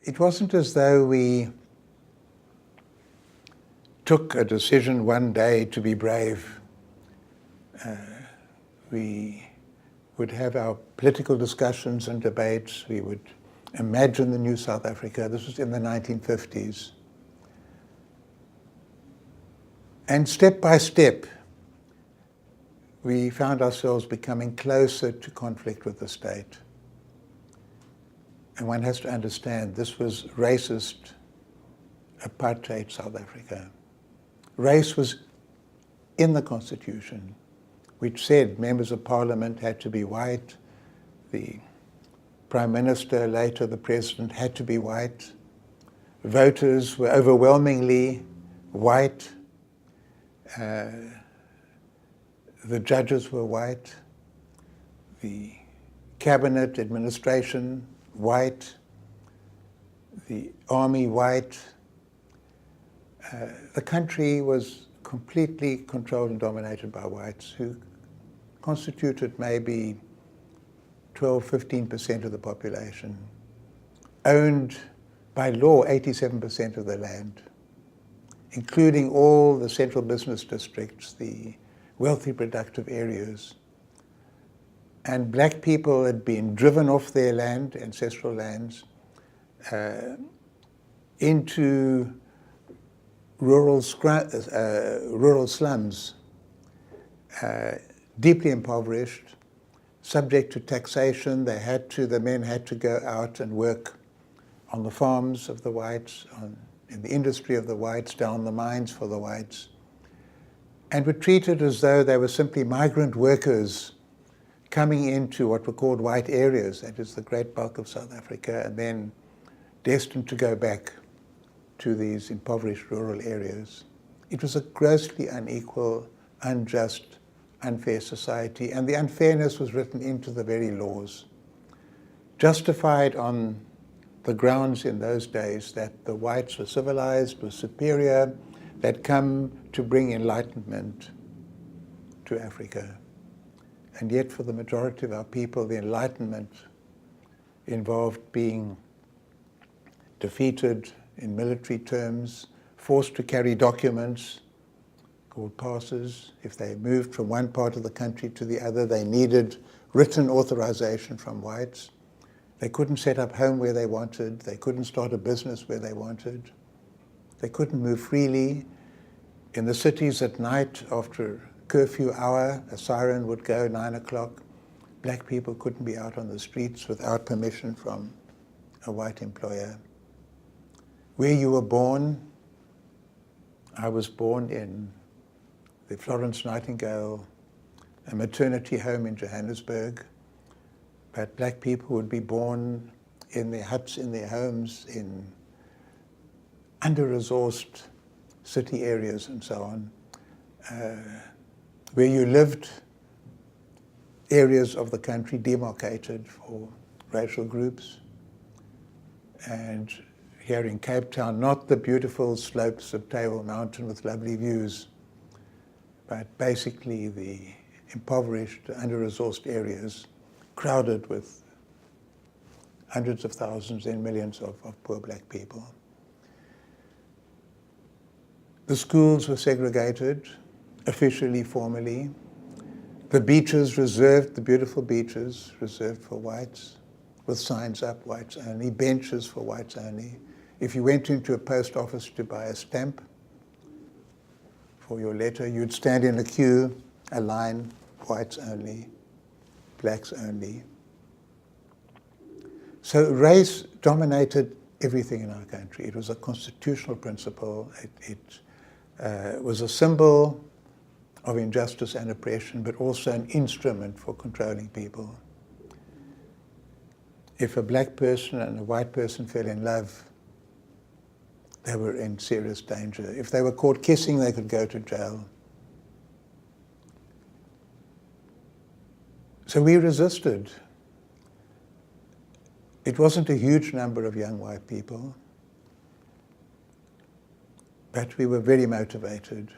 it wasn't as though we took a decision one day to be brave. We would have our political discussions and debates. We would imagine the new South Africa. This was in the 1950s. And step by step, we found ourselves becoming closer to conflict with the state. And one has to understand this was racist, apartheid South Africa. Race was in the Constitution, which said members of Parliament had to be white, the Prime Minister, later the President, had to be white. Voters were overwhelmingly white. The judges were white. The cabinet administration, white. The army, white. The country was completely controlled and dominated by whites who constituted maybe 12–15% of the population, owned by law 87% of the land, including all the central business districts, the wealthy productive areas. And black people had been driven off their land, ancestral lands, into rural slums, deeply impoverished, subject to taxation. The men had to go out and work on the farms of the whites, in the industry of the whites, down the mines for the whites, and were treated as though they were simply migrant workers coming into what were called white areas, that is the great bulk of South Africa, and then destined to go back to these impoverished rural areas. It was a grossly unequal, unjust, unfair society, and the unfairness was written into the very laws, justified on the grounds in those days that the whites were civilized, were superior, that come to bring enlightenment to Africa. And yet for the majority of our people, the enlightenment involved being defeated in military terms, forced to carry documents called passes. If they moved from one part of the country to the other, they needed written authorization from whites. They couldn't set up home where they wanted. They couldn't start a business where they wanted. They couldn't move freely. In the cities at night, after curfew hour, a siren would go, 9 o'clock. Black people couldn't be out on the streets without permission from a white employer. Where you were born, I was born in the Florence Nightingale, a maternity home in Johannesburg. But black people would be born in their huts, in their homes, in under-resourced city areas and so on. Where you lived, areas of the country demarcated for racial groups. And here in Cape Town, not the beautiful slopes of Table Mountain with lovely views, but basically the impoverished, under-resourced areas crowded with hundreds of thousands and millions of poor black people. The schools were segregated, officially, formally. The beaches reserved, the beautiful beaches reserved for whites, with signs up, whites only, benches for whites only. If you went into a post office to buy a stamp for your letter, you'd stand in a queue, a line, whites only, blacks only. So race dominated everything in our country. It was a constitutional principle. It was a symbol of injustice and oppression, but also an instrument for controlling people. If a black person and a white person fell in love, they were in serious danger. If they were caught kissing, they could go to jail. So we resisted. It wasn't a huge number of young white people, but we were very motivated.